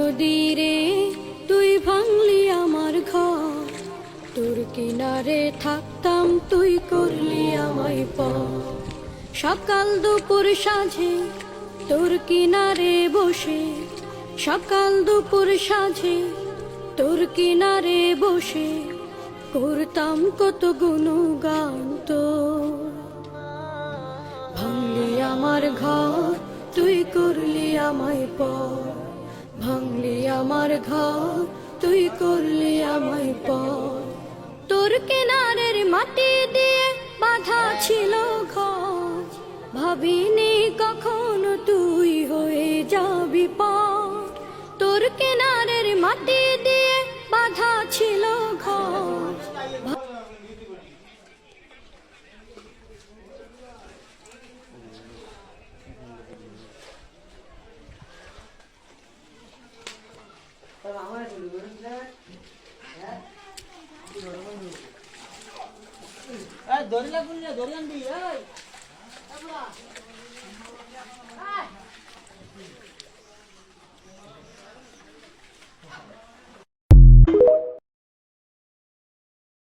নদীরে তুই ভাঙলি আমার ঘর, তোর কিনারে থাকতাম তুই করলি আমায় পর। সকাল দুপুর সাঁঝে তোর কিনারে বসে, সকাল দুপুর সাঁঝে তোর কিনারে বসে করতাম কত গুণগান তোর। ভাঙলি আমার ঘর তুই করলি আমায় পর, ভাঙলি আমার ঘর তুই করলি আমায় পর। তোর কিনারের মাটি দিয়ে বাঁধা ছিল ঘর, ভাবিনি কখনো তুই হয়ে যাবি পর। তোর কিনারের মাটি দিয়ে বাঁধা ছিল ঘর। দড়ি লাগুন না, দড়ি আনবি।